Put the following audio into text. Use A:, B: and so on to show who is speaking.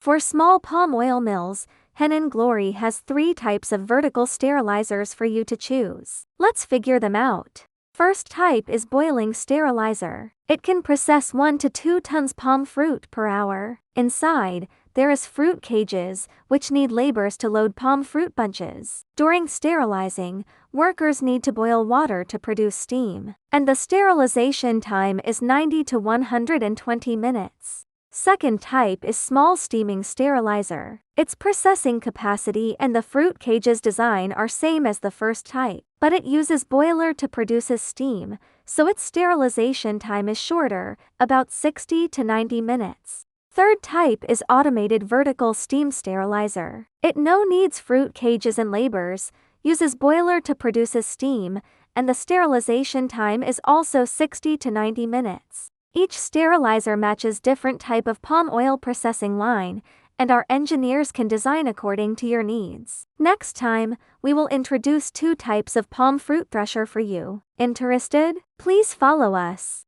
A: For small palm oil mills, HenanGlory has 3 types of vertical sterilizers for you to choose. Let's figure them out. First type is boiling sterilizer. It can process 1 to 2 tons palm fruit per hour. Inside, there is fruit cages, which need laborers to load palm fruit bunches. During sterilizing, workers need to boil water to produce steam, and the sterilization time is 90 to 120 minutes. Second type is small steaming sterilizer. Its processing capacity and the fruit cage's design are same as the first type, but it uses boiler to produce steam, so its sterilization time is shorter, about 60 to 90 minutes. Third type is automated vertical steam sterilizer. It no needs fruit cages and laborers, uses boiler to produce steam, and the sterilization time is also 60 to 90 minutes. Each sterilizer matches different type of palm oil processing line, and our engineers can design according to your needs. Next time, we will introduce 2 types of palm fruit thresher for you. Interested? Please follow us.